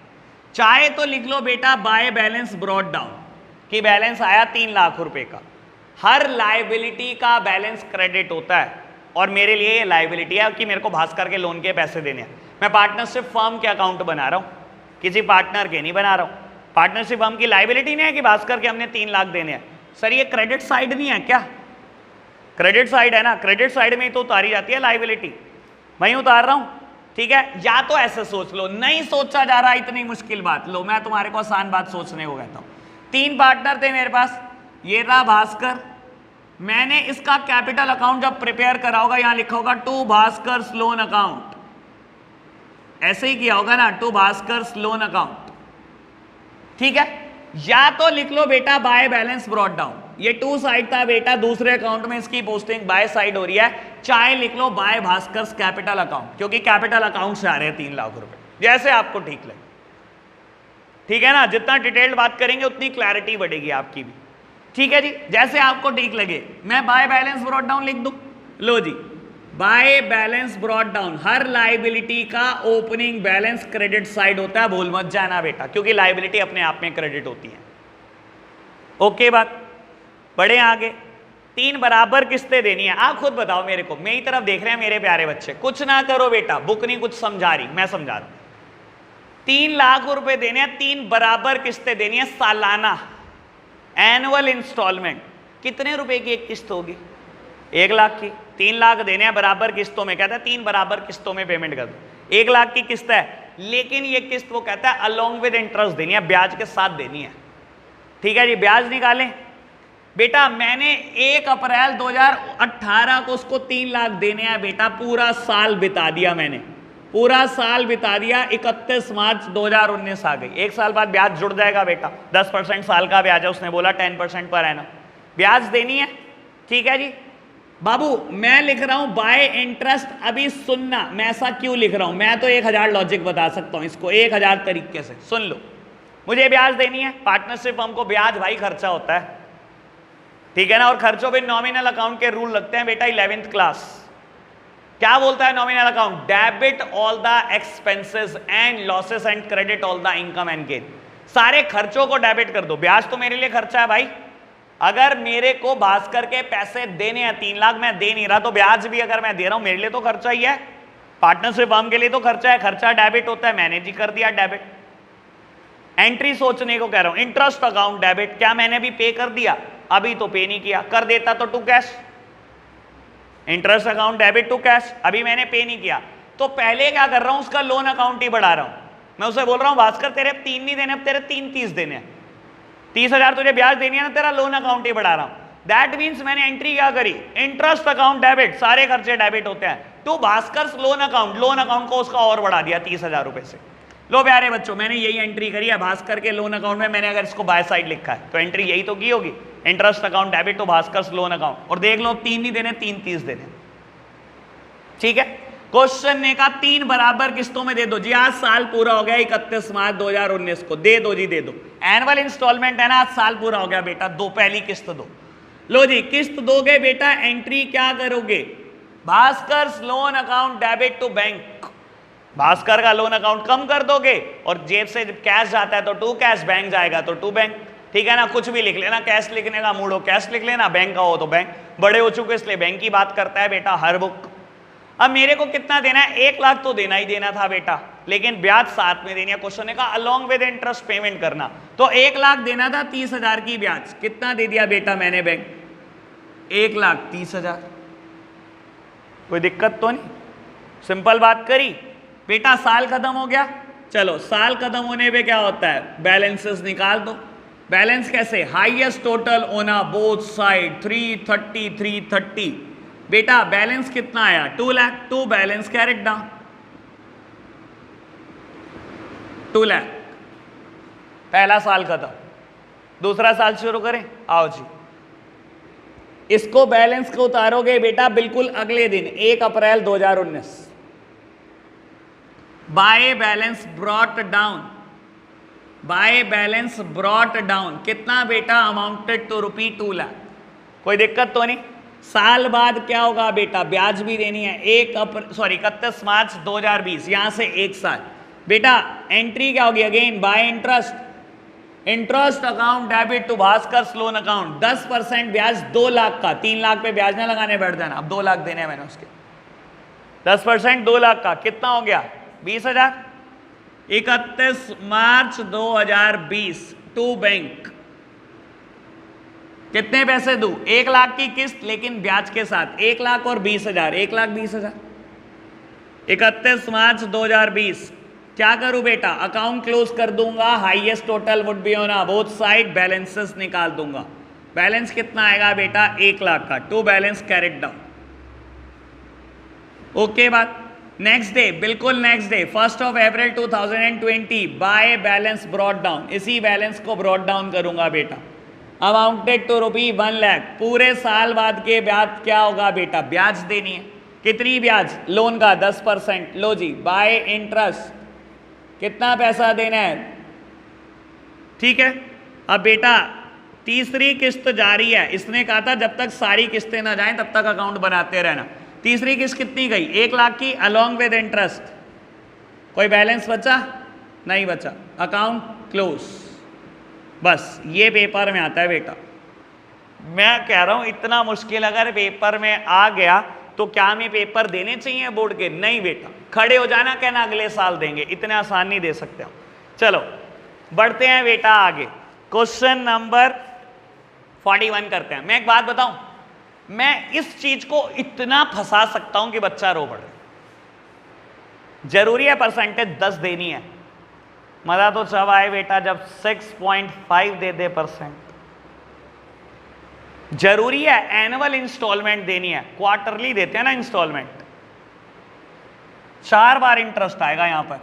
चाहे तो लिख लो बेटा बाय बैलेंस ब्रॉट डाउन, कि बैलेंस आया 3 लाख रुपए का। हर लायबिलिटी का बैलेंस क्रेडिट होता है, और मेरे लिए ये लायबिलिटी है कि मेरे को भास्कर के लोन के पैसे देने हैं। मैं पार्टनरशिप फर्म के अकाउंट बना रहा हूं, किसी पार्टनर के नहीं बना रहा हूं। पार्टनरशिप फर्म की लायबिलिटी नहीं है कि भास्कर के हमने 3 लाख देने हैं। सर ये क्रेडिट साइड नहीं है क्या? क्रेडिट साइड है ना, क्रेडिट साइड में ही तो उतारी जाती है लायबिलिटी, वहीं उतार रहा हूं, ठीक है। या तो ऐसे सोच लो, नहीं सोचा जा रहा इतनी मुश्किल बात, लो मैं तुम्हारे को आसान बात सोचने को कहता हूं। 3 पार्टनर थे मेरे पास, ये रहा भास्कर, मैंने इसका कैपिटल अकाउंट जब प्रिपेयर करा होगा यहां लिखा होगा टू भास्कर लोन अकाउंट, ऐसे ही किया होगा ना, टू भास्कर लोन अकाउंट, ठीक है। या तो लिख लो बेटा बाय बैलेंस ब्रॉट डाउन, ये 2 साइड था बेटा, दूसरे अकाउंट में इसकी पोस्टिंग बाय साइड हो रही है, चाहे लिख लो बाय भास्कर कैपिटल अकाउंट, क्योंकि कैपिटल अकाउंट से आ रहे हैं 3 लाख रुपए, जैसे आपको ठीक लगे, ठीक है ना। जितना डिटेल्ड बात करेंगे उतनी क्लैरिटी बढ़ेगी आपकी भी, ठीक है जी, जैसे आपको ठीक लगे। मैं बाय बैलेंस ब्रॉट डाउन लिख दूं, लो जी बाय बैलेंस ब्रॉट डाउन, हर लायबिलिटी का ओपनिंग बैलेंस क्रेडिट साइड होता है, भूल मत जाना बेटा, क्योंकि लायबिलिटी अपने आप में क्रेडिट होती है। ओके बात, बढ़े आगे। 3 बराबर किस्तें देनी है, आप खुद बताओ मेरे को, मेरी तरफ देख रहे हैं मेरे प्यारे बच्चे, कुछ ना करो बेटा, बुक नहीं कुछ समझा रही, मैं समझा रहा हूं। 3 लाख रुपए देने हैं, 3 बराबर किस्तें देनी है सालाना, एनुअल इंस्टॉलमेंट। कितने रुपए की एक किस्त होगी? 1 लाख की। 3 लाख देने हैं बराबर किस्तों में, कहता है 3 बराबर किस्तों में पेमेंट कर दो। 1 लाख की किस्त है, लेकिन ये किस्त वो कहता है अलोंग विद इंटरेस्ट देनी है, ब्याज के साथ देनी है, ठीक है जी। ब्याज निकालें बेटा, मैंने 1 अप्रैल 2018 को उसको 3 लाख देने हैं बेटा, पूरा साल बिता दिया मैंने, पूरा साल बिता दिया, 31 मार्च 2019 आ गई, 1 साल बाद ब्याज जुड़ जाएगा बेटा, 10% साल का ब्याज है, उसने बोला 10% पर एनम ब्याज देनी है, ठीक है जी। बाबू मैं लिख रहा हूं बाय इंटरेस्ट, अभी सुनना मैं ऐसा क्यों लिख रहा हूं, मैं तो 1000 लॉजिक बता सकता हूं इसको, 1000 तरीके से सुन लो। मुझे ब्याज देनी है, पार्टनरशिप हमको ब्याज भाई खर्चा होता है, ठीक है ना, और खर्चों पे नॉमिनल अकाउंट के रूल लगते हैं बेटा 11th क्लास। क्या बोलता है nominal account? Debit all the expenses and losses and credit all the income and gain. सारे खर्चों को डेबिट कर दो, ब्याज तो मेरे लिए खर्चा है भाई। अगर मेरे को भास्कर के पैसे देने हैं 3 लाख, मैं दे नहीं रहा, तो ब्याज भी अगर मैं दे रहा हूं मेरे लिए तो खर्चा ही है, पार्टनरशिप फर्म के लिए तो खर्चा है, खर्चा डेबिट होता है, मैंने जी कर दिया डेबिट। एंट्री सोचने को कह रहा हूं, इंटरेस्ट अकाउंट डेबिट, क्या मैंने भी पे कर दिया? अभी तो पे नहीं किया, कर देता तो to cash, interest account debit to cash, अभी मैंने पे नहीं किया, तो पहले क्या कर रहा हूं, उसका लोन अकाउंट ही बढ़ा रहा हूं। मैं उसे बोल रहा हूं भास्कर तेरे 3 नहीं देने, अब तेरे 3 देने हैं, 30,000 तुझे ब्याज देनी है ना, तेरा लोन अकाउंट ही बढ़ा रहा हूं। दैट मीन्स मैंने एंट्री क्या करी, इंटरेस्ट अकाउंट डेबिट, सारे खर्चे डेबिट होते हैं, टू भास्कर लोन अकाउंट को उसका और बढ़ा दिया 30,000 रुपए से। लो प्यारे बच्चों, मैंने यही एंट्री करी है भास्कर के लोन अकाउंट में। मैंने अगर इसको बाय साइड लिखा है तो एंट्री यही तो की होगी, interest account debit to Bhaskar loan account. और देख लो 3 नहीं देने, 3 30 देने। ठीक है, क्वेश्चन ने कहा 3 बराबर किस्तों में दे दो जी। आज साल पूरा हो गया 31 मार्च 2019 को, दे दो जी, दे दो। एनुअल इंस्टॉलमेंट है ना, आज साल पूरा हो गया बेटा, दो पहली किस्त दो। लो जी, किस्त दोगे बेटा, एंट्री क्या करोगे, Bhaskar loan account debit to bank. Bhaskar का लोन अकाउंट कम कर दोगे और जेब से जब कैश जाता है तो टू कैश, बैंक जाएगा तो टू बैंक। ठीक है ना, कुछ भी लिख लेना, कैश लिखने का मूड हो कैश लिख लेना, बैंक का हो तो बैंक। बड़े हो चुके इसलिए बैंक की बात करता है बेटा हर बुक। अब मेरे को कितना देना है, 1 लाख तो देना ही देना था बेटा, लेकिन ब्याज साथ में देनी है। क्वेश्चन ने कहा अलोंग विद इंटरेस्ट पेमेंट करना, तो 1 लाख देना था, 30,000 की ब्याज। कितना दे दिया बेटा मैंने बैंक, 1,30,000। कोई दिक्कत तो नहीं, सिंपल बात करी बेटा। साल खत्म हो गया, चलो साल खत्म होने पे क्या होता है, बैलेंसेस निकाल दो। बैलेंस कैसे, हाईएस्ट टोटल ओना बोथ साइड 330 330। बेटा बैलेंस कितना आया, 2 lakh. To balance carried down 2 lakh. पहला साल खत्म, दूसरा साल शुरू करें। आओ जी, इसको बैलेंस को उतारोगे बेटा बिल्कुल अगले दिन 1 अप्रैल 2019। Bye balance brought down, bye balance brought down कितना बेटा, अमाउंटेड टू ₹2 लाख। कोई दिक्कत तो नहीं। साल बाद क्या होगा बेटा, ब्याज भी देनी है। 31 मार्च 2020, यहां से 1 साल। बेटा एंट्री क्या होगी, again by interest account debit to Bhaskar loan account, 10% ब्याज 2 लाख का। 3 लाख पे ब्याज ना लगाने बैठ जाना, अब 2 लाख देने हैं मैंने उसके। 10% 2 लाख का कितना हो गया, 20,000। 31 मार्च 2020 टू बैंक, कितने पैसे दूं, 1 लाख की किस्त लेकिन ब्याज के साथ, 1 लाख और 20,000, 1,20,000। 31 मार्च 2020 क्या करूं बेटा, अकाउंट क्लोज कर दूंगा, highest total would be on both side, balances निकाल दूंगा। बैलेंस कितना आएगा बेटा, 1 लाख का। To balance carried down. Okay बात। नेक्स्ट डे, बिल्कुल next day 1 April 2020 by balance brought down, इसी बैलेंस को ब्रॉट डाउन करूंगा बेटा, अमाउंटेड टू ₹1 लाख। पूरे साल बाद के ब्याज क्या होगा बेटा, ब्याज देनी है। कितनी ब्याज, लोन का 10%। लो जी, बाय इंटरेस्ट कितना पैसा देना है। ठीक है, अब बेटा तीसरी किस्त जारी है। इसने कहा था जब तक सारी किस्तें ना जाएं तब तक अकाउंट बनाते रहना। तीसरी किस्त कितनी गई, 1 लाख की, अलोंग विद इंटरेस्ट। कोई बैलेंस बचा, नहीं बचा, अकाउंट क्लोज। बस ये पेपर में आता है बेटा। मैं कह रहा हूं इतना मुश्किल अगर पेपर में आ गया तो क्या हमें पेपर देने चाहिए बोर्ड के, नहीं बेटा, खड़े हो जाना, कहना अगले साल देंगे, इतने आसान नहीं दे सकते हम। चलो बढ़ते हैं बेटा आगे, क्वेश्चन नंबर 41 करते हैं। मैं एक बात बताऊं, मैं इस चीज को इतना फंसा सकता हूं कि बच्चा रो पड़े। जरूरी है परसेंटेज 10 देनी है, मजा तो जब आए बेटा जब 6.5 दे दे परसेंट। जरूरी है एनुअल इंस्टॉलमेंट देनी है, क्वार्टरली देते हैं ना इंस्टॉलमेंट, 4 बार इंटरेस्ट आएगा यहां पर,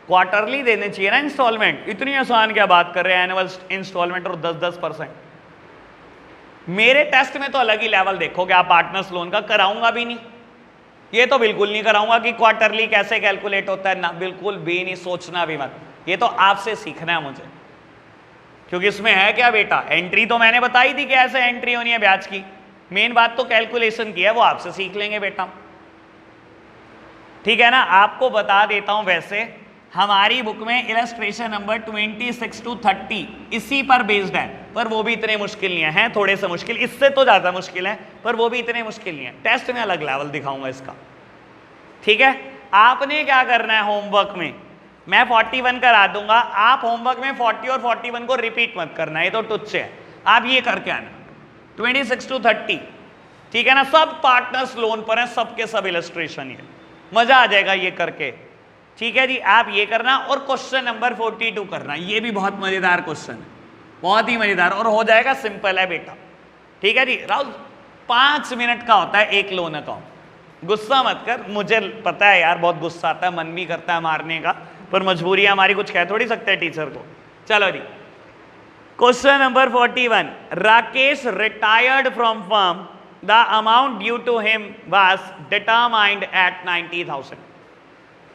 क्वार्टरली देने चाहिए ना इंस्टॉलमेंट। इतनी आसान क्या बात कर रहे हैं, एनुअल इंस्टॉलमेंट और 10-10%। मेरे टेस्ट में तो अलग ही लेवल देखोगे आप, पार्टनर्स लोन का कराऊंगा भी नहीं, ये तो बिल्कुल नहीं कराऊंगा कि क्वार्टरली कैसे कैलकुलेट होता है ना, बिल्कुल भी नहीं, सोचना भी मत। ये तो आपसे सीखना है मुझे, क्योंकि इसमें है क्या बेटा, एंट्री तो मैंने बताई थी कि ऐसे एंट्री होनी है ब्याज की, मेन बात तो कैलकुलेशन की है, वो आपसे सीख लेंगे बेटा। ठीक है ना, आपको बता देता हूं, वैसे हमारी बुक में इलस्ट्रेशन नंबर 26 to 30 इसी पर बेस्ड है, पर वो भी इतने मुश्किल नहीं है, थोड़े से मुश्किल, इससे तो ज्यादा मुश्किल है, पर वो भी इतने मुश्किल नहीं है। टेस्ट में अलग लेवल दिखाऊंगा इसका। ठीक है, आपने क्या करना है होमवर्क में, मैं 41 करा दूंगा, आप होमवर्क में 40 और 41 को रिपीट मत करना, ये तो टुच्चे है, आप ये करके आना 26 to 30। ठीक है ना, सब पार्टनर्स लोन पर है, सबके सब इलस्ट्रेशन, ये मजा आ जाएगा ये करके। ठीक है जी, आप ये करना, और क्वेश्चन नंबर 42 करना, ये भी बहुत मजेदार क्वेश्चन है, बहुत ही मजेदार, और हो जाएगा, सिंपल है बेटा। ठीक है जी, राहुल 5 मिनट का होता है एक लोन अकाउंट, गुस्सा मत कर, मुझे पता है यार बहुत गुस्सा आता है, मन भी करता है मारने का, पर मजबूरी हमारी, कुछ कह थोड़ी सकते हैं टीचर को। चलो जी, question number 41, Rakesh retired from firm, the amount due to him was determined at 90,000।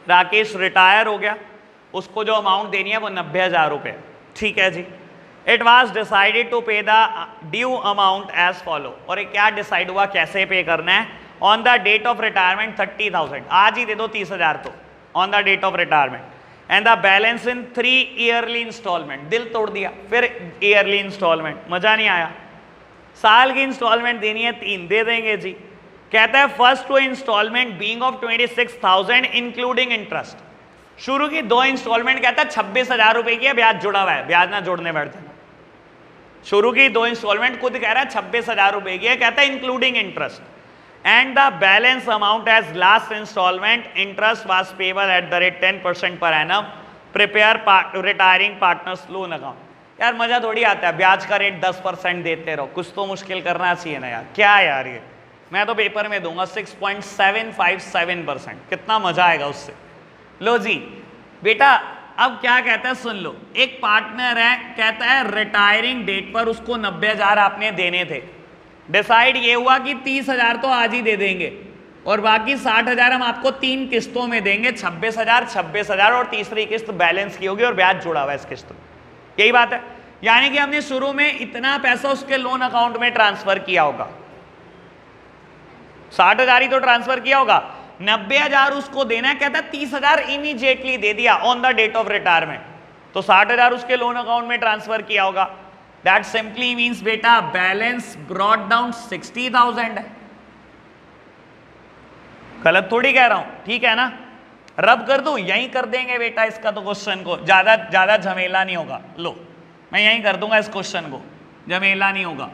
Rakesh retire हो गया, उसको जो अमाउंट देनी है वो 90,000 रुपए, ठीक है जी। It was decided to pay the due amount as follow, और क्या डिसाइड हुआ कैसे पे करना है? On the date of retirement 30,000, आज ही दे दो 30,000 तो on the date of retirement, and the balance in 3 yearly installment. दिल तोड़ दिया, फिर ईयरली इंस्टॉलमेंट, मजा नहीं आया। साल की इंस्टॉलमेंट देनी है 3, दे देंगे जी। कहता है first 2 installment being of 26,000 including interest. शुरू की 2 इंस्टॉलमेंट कहता है 26,000 रुपए की है, ब्याज जुड़ा हुआ है, ब्याज ना जोड़ने बैठ जाना। शुरू की 2 इंस्टॉलमेंट खुद कह रहा है 26,000 रुपए की है, कहता है including interest, and the balance amount as last installment interest was payable at the rate 10% per annum, prepare retiring partners loan account. यार मजा थोड़ी आता है, ब्याज का रेट 10% देते रहो, कुछ तो मुश्किल करना चाहिए ना यार, क्या यार ये, मैं तो पेपर में दूंगा 6.757%, कितना मजा आएगा उससे। लो जी बेटा, अब क्या कहता है सुन लो, एक पार्टनर है, कहता है रिटायरिंग डेट पर उसको 90,000 आपने देने थे, डिसाइड ये हुआ कि 30,000 तो आज ही दे देंगे और बाकी 60,000 हम आपको 3 किस्तों में देंगे, 26,000 और तीसरी किस्त बैलेंस की होगी और ब्याज जुड़ा हुआ है इस किस्त में। यही बात है, यानी कि हमने शुरू में इतना पैसा उसके लोन अकाउंट में ट्रांसफर किया होगा, 60,000 ही तो ट्रांसफर किया होगा, 90,000 उसको देना है, कहता है 30,000 इमीडिएटली दे दिया on the date of retirement, तो 60,000 उसके लोन अकाउंट में ट्रांसफर किया होगा। दैट सिंपली मींस बेटा बैलेंस ब्रॉट डाउन 60,000 है। गलत थोड़ी कह रहा हूं, ठीक है ना? रब कर दूं, यहीं कर देंगे बेटा इसका तो क्वेश्चन को, ज्यादा झमेला नहीं होगा। लो मैं यहीं कर दूंगा इस क्वेश्चन को, झमेला नहीं होगा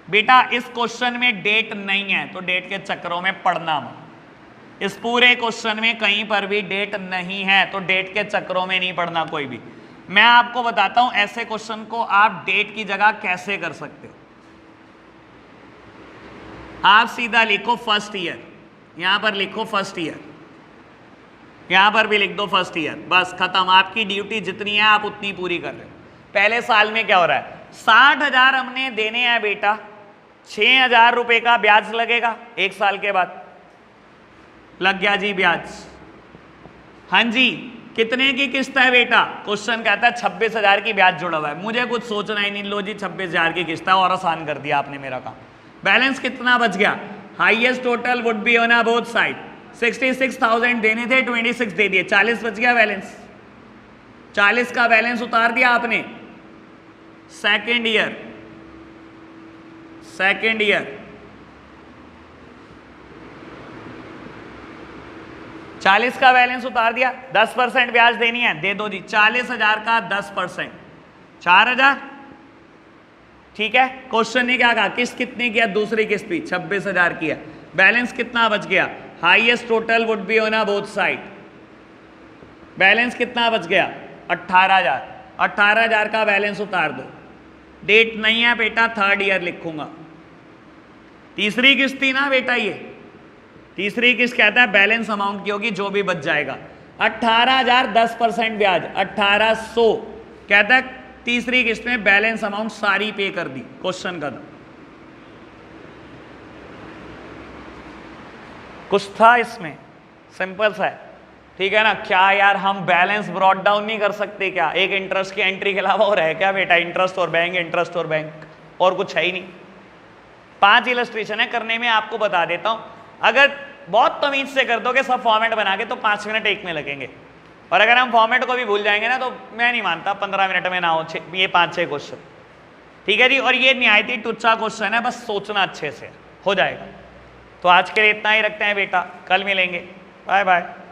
बेटा। इस क्वेश्चन में डेट नहीं है तो डेट के चक्रों में पढ़ना मत। इस पूरे क्वेश्चन में कहीं पर भी डेट नहीं है तो डेट के चक्रों में नहीं पढ़ना कोई भी। मैं आपको बताता हूं ऐसे क्वेश्चन को आप डेट की जगह कैसे कर सकते हो। आप सीधा लिखो फर्स्ट ईयर, यहां पर लिखो फर्स्ट ईयर, यहां पर भी लिख दो फर्स्ट ईयर, बस खत्म। आपकी ड्यूटी जितनी है आप उतनी पूरी कर रहे हो। पहले साल में क्या हो रहा है, 60,000 हमने देने हैं बेटा, 6,000 रुपए का ब्याज लगेगा 1 साल के बाद, लग गया जी ब्याज। हाँ जी, कितने की किस्त है बेटा? क्वेश्चन कहता है 26,000 की ब्याज जुड़ा हुआ है, मुझे कुछ सोचना ही नहीं, लो जी 26,000 की किस्त है और आसान कर दिया आपने मेरा काम। बैलेंस कितना बच गया? Highest total would be on both side, 66,000 देने थे, 26 दे दिए, 40 बच गया बैलेंस। 40 का बैलेंस उतार दिया आपने। सेकेंड ईयर 40 का बैलेंस उतार दिया, 10% ब्याज देनी है, दे दो जी। 40,000 का 10%, 4,000, ठीक है। क्वेश्चन ने क्या कहा, किस्त कितनी किया? दूसरी किस्त भी 26,000 किया। बैलेंस कितना बच गया? Highest total would be on both side, balance कितना बच गया? 18,000। 18,000 का बैलेंस उतार दो। डेट नहीं है बेटा, थर्ड ईयर लिखूंगा। तीसरी किस्त थी ना बेटा, ये तीसरी किस्त कहता है बैलेंस अमाउंट की होगी जो भी बच जाएगा। 18,000 10% ब्याज 1800, कहता है तीसरी किस्त में बैलेंस अमाउंट सारी पे कर दी। क्वेश्चन का कुछ था इसमें, सिंपल सा है, ठीक है ना? क्या यार हम बैलेंस ब्रॉट डाउन नहीं कर सकते क्या? एक इंटरेस्ट की एंट्री के अलावा और है क्या बेटा? इंटरेस्ट और बैंक, इंटरेस्ट और बैंक, और कुछ है ही नहीं। 5 इलस्ट्रेशन है, करने में आपको बता देता हूं। अगर बहुत तमीज से कर दोगे सब फॉर्मेट बना के तो 5 मिनट एक में लगेंगे, और अगर हम फॉर्मेट को भी भूल जाएंगे ना तो मैं नहीं मानता 15 मिनट में ना हो ये 5-6 क्वेश्चन, ठीक है जी। और ये निहायती टुच्चा क्वेश्चन है, बस सोचना अच्छे से, हो जाएगा। तो आज के लिए इतना ही रखते हैं बेटा, कल मिलेंगे, बाय बाय।